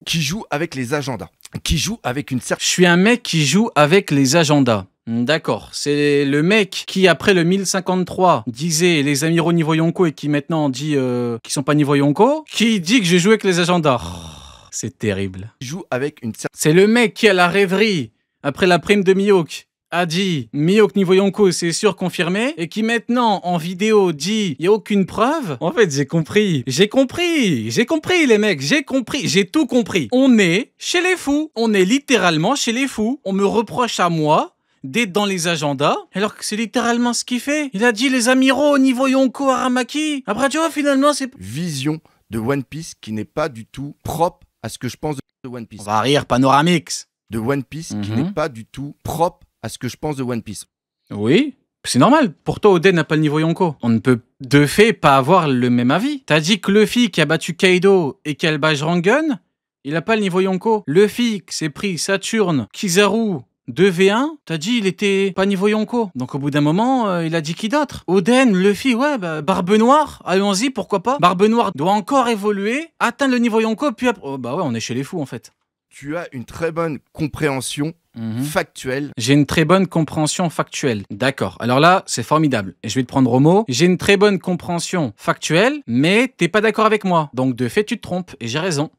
qui joue avec les agendas, qui joue avec une certaine... Je suis un mec qui joue avec les agendas. D'accord, c'est le mec qui, après le 1053, disait les amiraux niveau Yonko et qui maintenant dit qu'ils sont pas niveau Yonko, qui dit que je joue avec les agendas. Oh, c'est terrible. Qui joue avec une certaine... C'est le mec qui, à la rêverie, après la prime de Mihawk, a dit Mihawk niveau Yonko, c'est sûr confirmé, et qui maintenant, en vidéo, dit il n'y a aucune preuve. En fait, j'ai compris, les mecs, j'ai tout compris. On est chez les fous, on est littéralement chez les fous. On me reproche à moi d'être dans les agendas, alors que c'est littéralement ce qu'il fait. Il a dit les amiraux au niveau Yonko Aramaki. Après, tu vois, finalement, c'est... vision de One Piece qui n'est pas du tout propre à ce que je pense de One Piece. On va rire, Panoramix. De One Piece qui n'est pas du tout propre à ce que je pense de One Piece. Oui, c'est normal. Pour toi, Oden n'a pas le niveau Yonko. On ne peut de fait pas avoir le même avis. T'as dit que Luffy qui a battu Kaido et qui a le badge Rangun, il a pas le niveau Yonko. Luffy qui s'est pris Saturne, Kizaru... 2v1, t'as dit il était pas niveau Yonko. Donc au bout d'un moment, il a dit qui d'autre? Oden, Luffy, ouais, bah, Barbe Noire, allons-y, pourquoi pas. Barbe Noire doit encore évoluer, atteindre le niveau Yonko, puis après... Oh, bah ouais, on est chez les fous en fait. Tu as une très bonne compréhension factuelle. J'ai une très bonne compréhension factuelle. D'accord, alors là, c'est formidable. Et je vais te prendre au mot. J'ai une très bonne compréhension factuelle, mais t'es pas d'accord avec moi. Donc de fait, tu te trompes, et j'ai raison.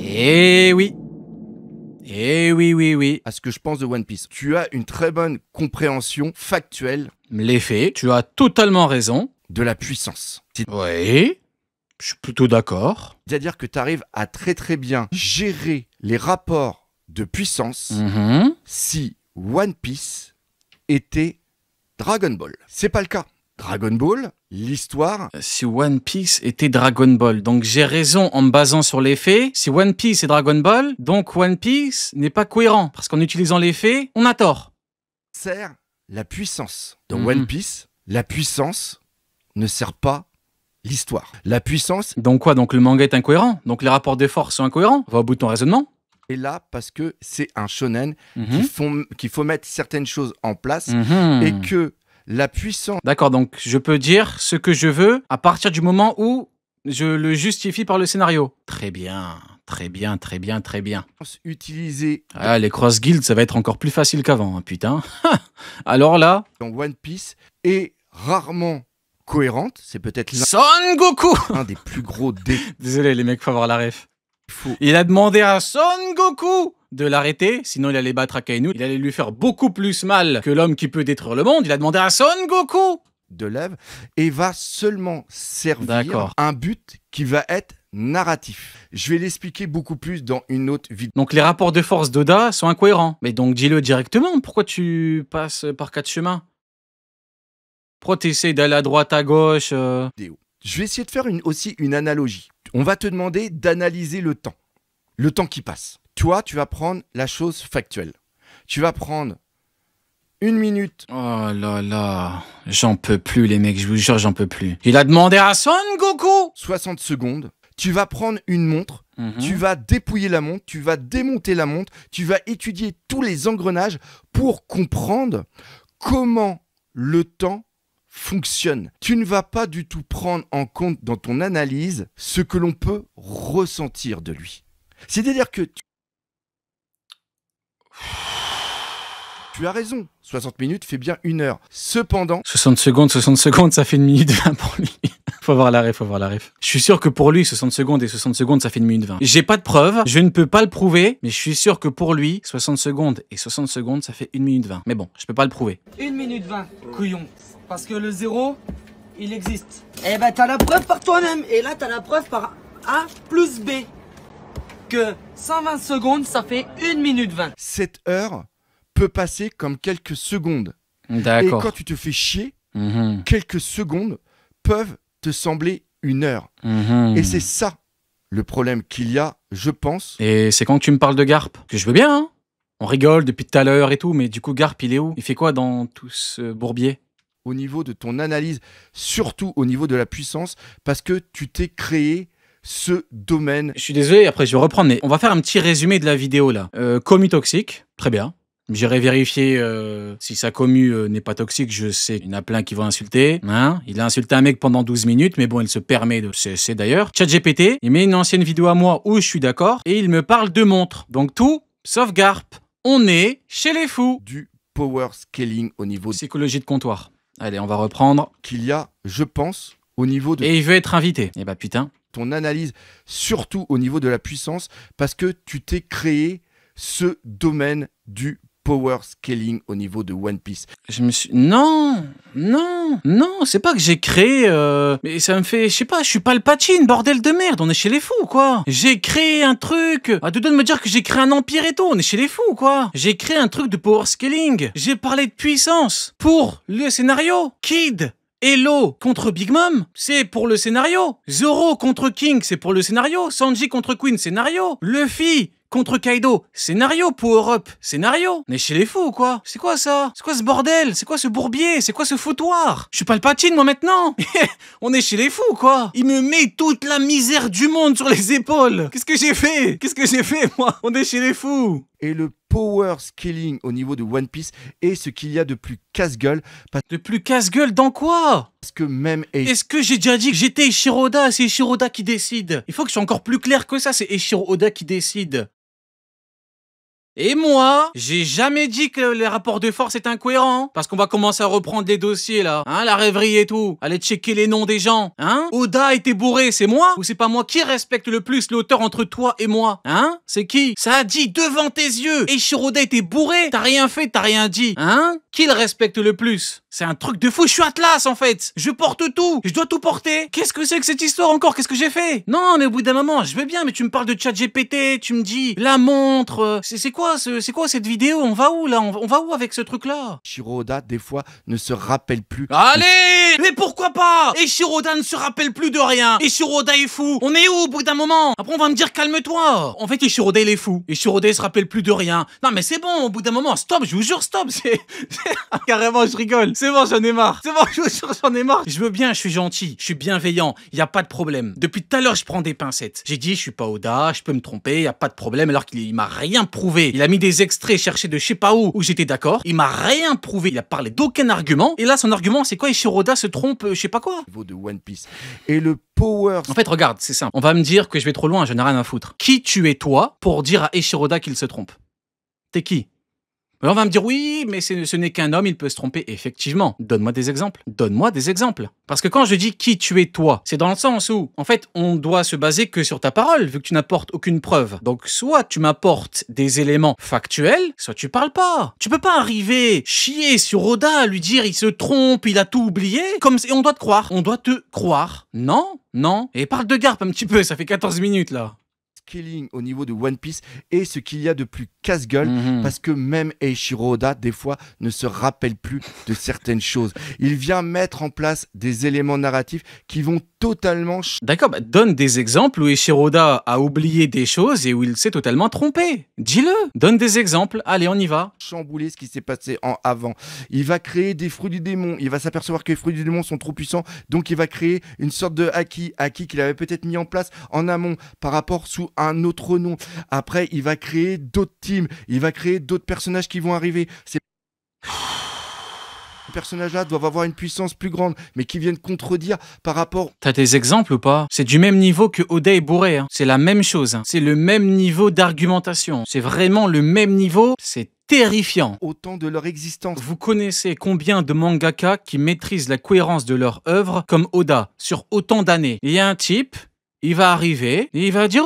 Eh oui. Eh oui, oui, oui. À ce que je pense de One Piece. Tu as une très bonne compréhension factuelle. Les faits, tu as totalement raison. De la puissance. Oui, je suis plutôt d'accord. C'est-à-dire que tu arrives à très bien gérer les rapports de puissance si One Piece était Dragon Ball. C'est pas le cas. Dragon Ball, l'histoire... Si One Piece était Dragon Ball, donc j'ai raison en me basant sur les faits. Si One Piece est Dragon Ball, donc One Piece n'est pas cohérent. Parce qu'en utilisant les faits, on a tort. Sert la puissance. Dans One Piece, la puissance ne sert pas l'histoire. La puissance... Donc quoi? Donc le manga est incohérent? Donc les rapports de force sont incohérents? Va au bout de ton raisonnement. Et là, parce que c'est un shonen qu'il faut mettre certaines choses en place et que... La puissance... D'accord, donc je peux dire ce que je veux à partir du moment où je le justifie par le scénario. Très bien, très bien, très bien, très bien. Utiliser... Ah, les cross guilds, ça va être encore plus facile qu'avant, hein, putain. Alors là... Dans One Piece est rarement cohérente. C'est peut-être Son Goku un des plus gros dé... Désolé les mecs, faut avoir la ref. Il a demandé à Son Goku de l'arrêter, sinon il allait battre Akainu. Il allait lui faire beaucoup plus mal que l'homme qui peut détruire le monde. Il a demandé à Son Goku de l'œuvre et va seulement servir un but qui va être narratif. Je vais l'expliquer beaucoup plus dans une autre vidéo. Donc les rapports de force d'Oda sont incohérents. Mais donc dis-le directement, pourquoi tu passes par 4 chemins? Pourquoi tu essaies d'aller à droite, à gauche Je vais essayer de faire aussi une analogie. On va te demander d'analyser le temps qui passe. Toi, tu vas prendre la chose factuelle. Tu vas prendre 1 minute. Oh là là, j'en peux plus les mecs, je vous jure, j'en peux plus. Il a demandé à Son Goku 60 secondes. Tu vas prendre une montre, tu vas dépouiller la montre, tu vas démonter la montre, tu vas étudier tous les engrenages pour comprendre comment le temps fonctionne. Tu ne vas pas du tout prendre en compte dans ton analyse ce que l'on peut ressentir de lui. C'est-à-dire que tu as raison, 60 minutes fait bien 1 heure. Cependant... 60 secondes, ça fait 1 minute 20 pour lui. Faut voir la ref. Je suis sûr que pour lui, 60 secondes et 60 secondes, ça fait 1 minute 20. J'ai pas de preuves, je ne peux pas le prouver, mais je suis sûr que pour lui, 60 secondes et 60 secondes, ça fait 1 minute 20. Mais bon, je peux pas le prouver. 1 minute 20, couillon. Parce que le 0, il existe. Eh ben, t'as la preuve par toi-même. Et là, t'as la preuve par A plus B. Que 120 secondes, ça fait 1 minute 20. Cette heure peut passer comme quelques secondes. D'accord. Et quand tu te fais chier, quelques secondes peuvent te sembler 1 heure. Et c'est ça le problème qu'il y a, je pense. Et c'est quand tu me parles de Garp que je veux bien, hein. On rigole depuis tout à l'heure et tout, mais du coup, Garp, il est où? Il fait quoi dans tout ce bourbier? Au niveau de ton analyse, surtout au niveau de la puissance, parce que tu t'es créé ce domaine. Je suis désolé, après je vais reprendre, mais on va faire un petit résumé de la vidéo là. Commis toxique, très bien. J'irai vérifier si sa commu n'est pas toxique. Je sais qu'il y en a plein qui vont insulter. Hein, il a insulté un mec pendant 12 minutes, mais bon, il se permet de cesser d'ailleurs. ChatGPT, il met une ancienne vidéo à moi où je suis d'accord et il me parle de montre. Donc tout, sauf Garp. On est chez les fous. Du power scaling au niveau Psychologie de comptoir. Allez, on va reprendre. Qu'il y a, je pense, au niveau de Et il veut être invité. Eh bah putain. ton analyse, surtout au niveau de la puissance, parce que tu t'es créé ce domaine du power scaling au niveau de One Piece. Je me suis... Non, c'est pas que j'ai créé... Mais ça me fait... Je sais pas, je suis pas le Palpatine, bordel de merde, on est chez les fous, quoi. J'ai créé un truc... À deux doigts de me dire que j'ai créé un empire et tout, on est chez les fous, quoi. J'ai créé un truc de power scaling. J'ai parlé de puissance pour le scénario. Kid Hello contre Big Mom, c'est pour le scénario. Zoro contre King, c'est pour le scénario. Sanji contre Queen, scénario. Luffy contre Kaido, scénario. Power Up, scénario. On est chez les fous, quoi. C'est quoi ça? C'est quoi ce bordel? C'est quoi ce bourbier? C'est quoi ce foutoir? Je suis pas le Patine, moi, maintenant. On est chez les fous, quoi. Il me met toute la misère du monde sur les épaules. Qu'est-ce que j'ai fait? Moi? On est chez les fous. Et le power scaling au niveau de One Piece est ce qu'il y a de plus casse-gueule. De plus casse-gueule dans quoi? Parce que même Est-ce que j'ai déjà dit que j'étais Eiichiro Oda? C'est Eiichiro Oda qui décide. Il faut que je sois encore plus clair que ça, c'est Eiichiro Oda qui décide. Et moi, j'ai jamais dit que les rapports de force étaient incohérents. Parce qu'on va commencer à reprendre les dossiers, là. Hein, la rêverie et tout. Allez checker les noms des gens. Hein? Oda a été bourré, c'est moi? Ou c'est pas moi? Qui respecte le plus l'auteur entre toi et moi? Hein? C'est qui? Ça a dit devant tes yeux. Eiichiro Oda était bourré. T'as rien fait, t'as rien dit. Hein? Qui le respecte le plus? C'est un truc de fou. Je suis Atlas, en fait. Je porte tout. Je dois tout porter. Qu'est-ce que c'est que cette histoire encore? Qu'est-ce que j'ai fait? Non, mais au bout d'un moment, je veux bien, mais tu me parles de ChatGPT, tu me dis la montre. C'est quoi cette vidéo? On va où là? On va où avec ce truc-là? Eiichiro Oda, des fois, ne se rappelle plus. Allez! Mais pourquoi pas? Eiichiro Oda ne se rappelle plus de rien. Eiichiro Oda est fou. On est où au bout d'un moment? Après, on va me dire calme-toi. En fait, Eiichiro Oda, il est fou. Eiichiro Oda, il se rappelle plus de rien. Non, mais c'est bon, au bout d'un moment, stop, je vous jure, stop. Carrément, je rigole. C'est bon, j'en ai marre. C'est bon, je vous jure, j'en ai marre. Je veux bien, je suis gentil, je suis bienveillant, y a pas de problème. Depuis tout à l'heure, je prends des pincettes. J'ai dit, je suis pas Oda, je peux me tromper, y a pas de problème, alors qu'il m'a rien prouvé. Il a mis des extraits cherchés de je sais pas où j'étais d'accord. Il m'a rien prouvé, il a parlé d'aucun argument. Et là, son argument, c'est quoi? Eiichiro Oda se trompe, je sais pas quoi. Au niveau de One Piece. Et le power... En fait, regarde, c'est simple. On va me dire que je vais trop loin, je n'ai rien à foutre. Qui tu es, toi, pour dire à Eiichiro Oda qu'il se trompe? T'es qui? Alors on va me dire, oui, mais ce n'est qu'un homme, il peut se tromper. Effectivement, donne-moi des exemples. Donne-moi des exemples. Parce que quand je dis qui tu es toi, c'est dans le sens où, en fait, on doit se baser que sur ta parole, vu que tu n'apportes aucune preuve. Donc, soit tu m'apportes des éléments factuels, soit tu parles pas. Tu peux pas arriver, chier sur Oda, lui dire, il se trompe, il a tout oublié, comme si on doit te croire. On doit te croire. Non, non. Et parle de Garp un petit peu, ça fait 14 minutes, là. Scaling au niveau de One Piece est ce qu'il y a de plus casse-gueule parce que même Eiichiro Oda des fois ne se rappelle plus de certaines choses. Il vient mettre en place des éléments narratifs qui vont totalement... D'accord, bah donne des exemples où Eiichiro Oda a oublié des choses et où il s'est totalement trompé. Dis-le, donne des exemples, allez on y va. Chambouler ce qui s'est passé en avant. Il va créer des fruits du démon, il va s'apercevoir que les fruits du démon sont trop puissants, donc il va créer une sorte de haki qu'il avait peut-être mis en place en amont par rapport sous un autre nom. Après, il va créer d'autres teams, il va créer d'autres personnages qui vont arriver. Ces personnages-là doivent avoir une puissance plus grande, mais qui viennent contredire par rapport... T'as des exemples ou pas? C'est du même niveau que Oda est bourré, hein. C'est la même chose, hein. C'est le même niveau d'argumentation. C'est vraiment le même niveau, c'est terrifiant. Autant de leur existence. Vous connaissez combien de mangaka qui maîtrisent la cohérence de leur œuvre comme Oda, sur autant d'années? Il y a un type, il va arriver, et il va dire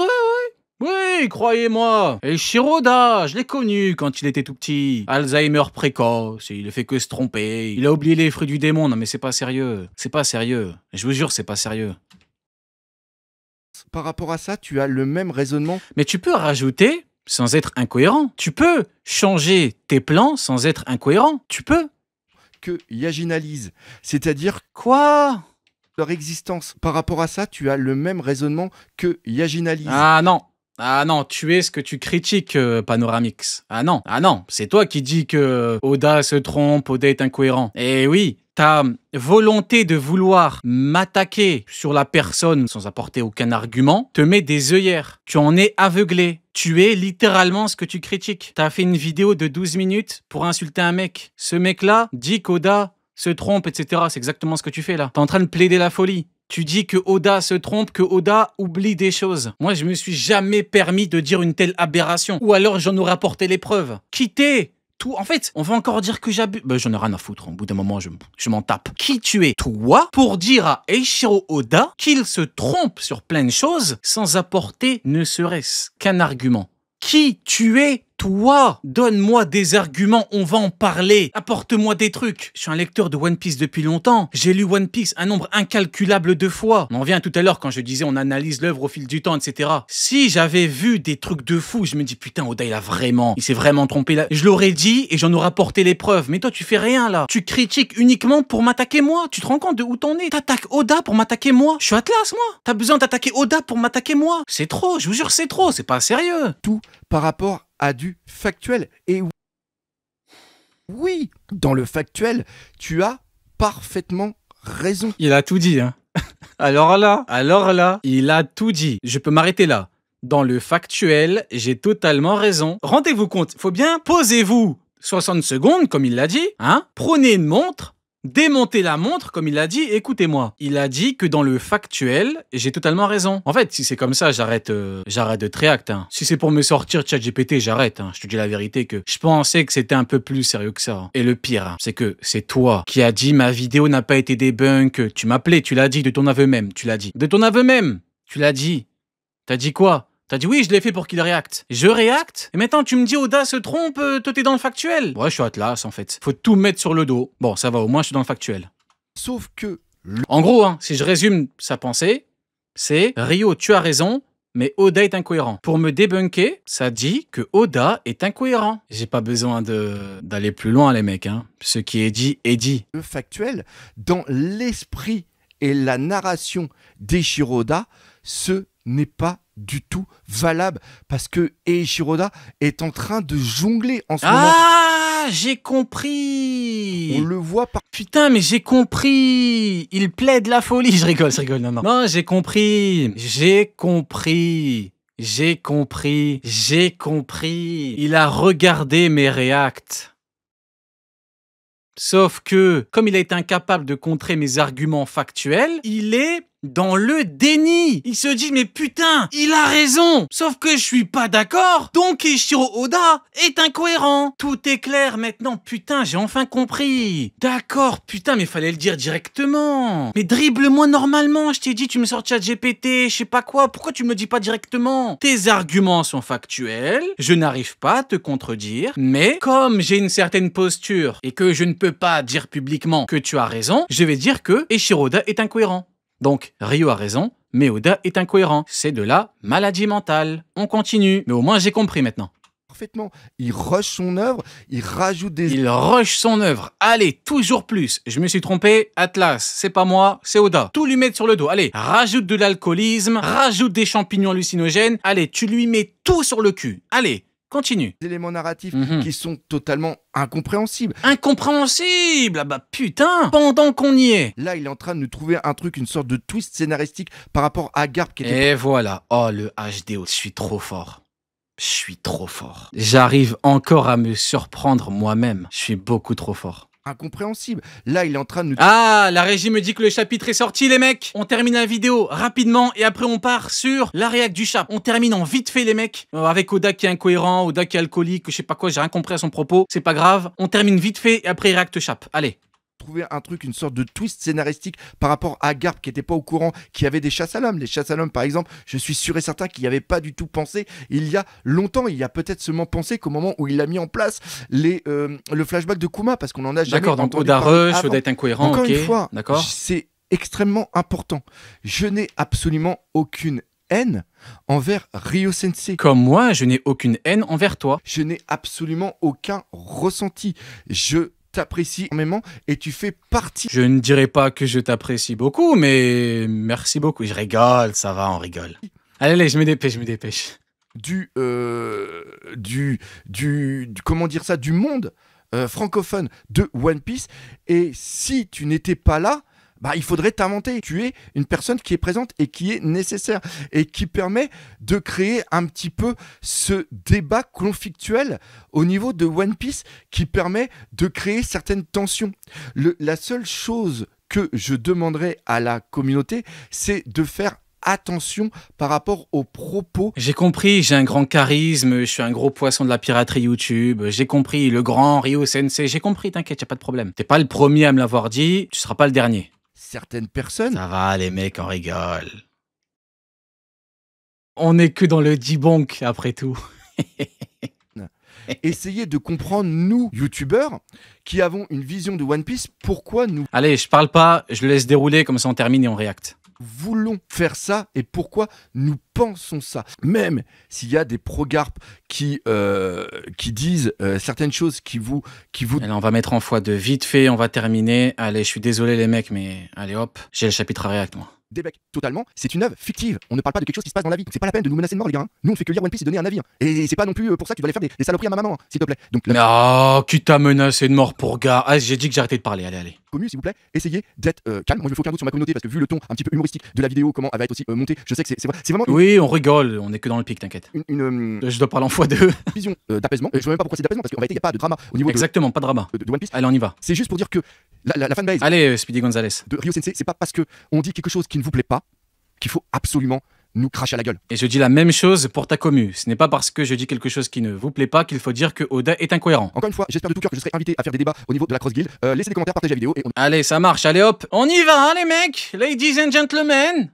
oui, croyez-moi, Eiichiro Oda, je l'ai connu quand il était tout petit. Alzheimer précoce, il ne fait que se tromper, il a oublié les fruits du démon. Non mais c'est pas sérieux, c'est pas sérieux. Je vous jure, c'est pas sérieux. Par rapport à ça, tu as le même raisonnement. Mais tu peux rajouter sans être incohérent. Tu peux changer tes plans sans être incohérent. Tu peux. Que Yaginalise, c'est-à-dire... Quoi? Leur existence. Par rapport à ça, tu as le même raisonnement que Yaginalise. Ah non, tu es ce que tu critiques, Panoramix. Ah non, c'est toi qui dis que Oda se trompe, Oda est incohérent. Eh oui, ta volonté de vouloir m'attaquer sur la personne sans apporter aucun argument te met des œillères. Tu en es aveuglé. Tu es littéralement ce que tu critiques. Tu as fait une vidéo de 12 minutes pour insulter un mec. Ce mec-là dit qu'Oda se trompe, etc. C'est exactement ce que tu fais là. Tu es en train de plaider la folie. Tu dis que Oda se trompe, que Oda oublie des choses. Moi, je me suis jamais permis de dire une telle aberration. Ou alors, j'en aurais apporté les preuves. Quitter tout. En fait, on va encore dire que j'abuse. Ben, j'en ai rien à foutre. Au bout d'un moment, je m'en tape. Qui tu es, toi, pour dire à Eiichiro Oda qu'il se trompe sur plein de choses sans apporter ne serait-ce qu'un argument? Qui tu es, toi? Donne-moi des arguments, on va en parler. Apporte-moi des trucs. Je suis un lecteur de One Piece depuis longtemps. J'ai lu One Piece un nombre incalculable de fois. On en vient tout à l'heure quand je disais on analyse l'œuvre au fil du temps, etc. Si j'avais vu des trucs de fou, je me dis putain, Oda il s'est vraiment trompé là. Je l'aurais dit et j'en aurais apporté les preuves. Mais toi tu fais rien là. Tu critiques uniquement pour m'attaquer moi. Tu te rends compte de où t'en es? T'attaques Oda pour m'attaquer moi. Je suis Atlas moi. T'as besoin d'attaquer Oda pour m'attaquer moi. C'est trop, je vous jure c'est trop, c'est pas sérieux. Tout par rapport à du factuel. Et oui, dans le factuel, tu as parfaitement raison. Il a tout dit, hein. Alors là, il a tout dit. Je peux m'arrêter là. Dans le factuel, j'ai totalement raison. Rendez-vous compte, faut bien, posez-vous 60 secondes, comme il l'a dit, hein. Prenez une montre, démontez la montre, comme il l'a dit, écoutez-moi. Il a dit que dans le factuel, j'ai totalement raison. En fait, si c'est comme ça, j'arrête de Treact, hein. Si c'est pour me sortir ChatGPT, j'arrête, hein. Je te dis la vérité que je pensais que c'était un peu plus sérieux que ça, hein. Et le pire, hein, c'est que c'est toi qui as dit ma vidéo n'a pas été débunk. Tu m'appelais, tu l'as dit de ton aveu même, tu l'as dit. De ton aveu même, tu l'as dit. T'as dit quoi? T'as dit oui, je l'ai fait pour qu'il réacte. Je réacte? Et maintenant tu me dis Oda se trompe, toi t'es dans le factuel. Ouais, je suis Atlas en fait. Faut tout mettre sur le dos. Bon, ça va, au moins je suis dans le factuel. Sauf que... En gros, hein, si je résume sa pensée, c'est Rio, tu as raison, mais Oda est incohérent. Pour me débunker, ça dit que Oda est incohérent. J'ai pas besoin d'aller plus loin les mecs, hein. Ce qui est dit est dit. Le factuel, dans l'esprit et la narration d'Eiichiro Oda, ce n'est pas du tout valable parce que Eiichiro Oda est en train de jongler en ce moment. Ah, j'ai compris. On le voit par... Putain, mais j'ai compris. Il plaide la folie. Je rigole, non. Non, j'ai compris. Il a regardé mes réacts. Sauf que, comme il a été incapable de contrer mes arguments factuels, il est dans le déni. Il se dit, mais putain, il a raison. Sauf que je suis pas d'accord. Donc Eiichiro Oda est incohérent. Tout est clair maintenant. Putain, j'ai enfin compris. D'accord, putain, mais fallait le dire directement. Mais dribble-moi normalement. Je t'ai dit, tu me sors ChatGPT, je sais pas quoi. Pourquoi tu me le dis pas directement? Tes arguments sont factuels. Je n'arrive pas à te contredire. Mais comme j'ai une certaine posture et que je ne peux pas dire publiquement que tu as raison, je vais dire que Eiichiro Oda est incohérent. Donc, Rio a raison, mais Oda est incohérent. C'est de la maladie mentale. On continue. Mais au moins, j'ai compris maintenant. Parfaitement. Il rush son œuvre, il rajoute des... Il rush son œuvre. Allez, toujours plus. Je me suis trompé. Atlas, c'est pas moi, c'est Oda. Tout lui mettre sur le dos. Allez, rajoute de l'alcoolisme, rajoute des champignons hallucinogènes. Allez, tu lui mets tout sur le cul. Allez. Continue. Des éléments narratifs qui sont totalement incompréhensibles. Incompréhensibles? Ah bah putain. Pendant qu'on y est. Là, il est en train de nous trouver un truc, une sorte de twist scénaristique par rapport à Garp qui était... Et voilà. Oh, le HDO. Je suis trop fort. J'arrive encore à me surprendre moi-même. Je suis beaucoup trop fort. Incompréhensible. Là, il est en train de nous... Ah, la régie me dit que le chapitre est sorti, les mecs. On termine la vidéo rapidement et après on part sur la réac du chap. On termine en vite fait, les mecs. Avec Oda qui est incohérent, Oda qui est alcoolique, je sais pas quoi, j'ai rien compris à son propos. C'est pas grave. On termine vite fait et après réact chap. Allez. Trouver un truc, une sorte de twist scénaristique par rapport à Garp qui n'était pas au courant qu'il y avait des chasses à l'homme. Les chasses à l'homme, par exemple, je suis sûr et certain qu'il n'y avait pas du tout pensé il y a longtemps. Il y a peut-être seulement pensé qu'au moment où il a mis en place le flashback de Kuma, parce qu'on en a jamais D'accord, donc entendu Oda parler rush, avant. Oda est incohérent, Encore ok. une fois, d'accord. C'est extrêmement important. Je n'ai absolument aucune haine envers Ryo Sensei. Comme moi, je n'ai aucune haine envers toi. Je n'ai absolument aucun ressenti. Je t'apprécie énormément et tu fais partie... Je ne dirais pas que je t'apprécie beaucoup, mais merci beaucoup. Je rigole, ça va, on rigole. Allez, je me dépêche. Comment dire ça, du monde francophone de One Piece. Et si tu n'étais pas là, bah, il faudrait t'inventer. Tu es une personne qui est présente et qui est nécessaire et qui permet de créer un petit peu ce débat conflictuel au niveau de One Piece qui permet de créer certaines tensions. La seule chose que je demanderais à la communauté, c'est de faire attention par rapport aux propos. J'ai compris, j'ai un grand charisme, je suis un gros poisson de la piraterie YouTube, j'ai compris, le grand Ryo Sensei, j'ai compris, t'inquiète, y'a pas de problème. T'es pas le premier à me l'avoir dit, tu seras pas le dernier. Certaines personnes... Ça va, les mecs, on rigole. On est que dans le debunk, après tout. Essayez de comprendre, nous, youtubeurs, qui avons une vision de One Piece, pourquoi nous... Allez, je parle pas, je le laisse dérouler, comme ça on termine et on réacte. Voulons faire ça et pourquoi nous pensons ça. Même s'il y a des pro-garp qui disent certaines choses qui vous... Allez, on va mettre en x2 vite fait, on va terminer. Allez, je suis désolé les mecs, mais allez hop, j'ai le chapitre à réact moi. Débec totalement, c'est une œuvre fictive. On ne parle pas de quelque chose qui se passe dans la vie. C'est pas la peine de nous menacer de mort, les gars. Nous, on fait que lire One Piece et donner un avis. Et c'est pas non plus pour ça que tu vas aller faire des saloperies à ma maman, s'il te plaît. Donc, mais oh, qui t'a menacé de mort pour gars. Ah, j'ai dit que j'arrêtais de parler, allez. Commu, s'il vous plaît, essayez d'être calme. Moi, je me fais aucun doute sur ma communauté parce que vu le ton un petit peu humoristique de la vidéo, comment elle va être aussi montée, je sais que c'est vraiment. Oui, on rigole, on est que dans le pic, t'inquiète. Je dois parler en x2. Vision d'apaisement. Je vois même pas pourquoi c'est d'apaisement parce qu'en réalité, il n'y a pas de drama au niveau Exactement, pas de drama. De One Piece. Allez, on y va. C'est juste pour dire que la fanbase. Allez, Speedy Gonzalez. De Ryo Sensei, c'est pas parce que on dit quelque chose qui ne vous plaît pas qu'il faut absolument nous cracher à la gueule. Et je dis la même chose pour ta commu. Ce n'est pas parce que je dis quelque chose qui ne vous plaît pas qu'il faut dire que Oda est incohérent. Encore une fois, j'espère de tout cœur que je serai invité à faire des débats au niveau de la Cross Guild. Laissez des commentaires, partagez la vidéo. Allez, ça marche, allez hop. On y va, hein, les mecs, ladies and gentlemen.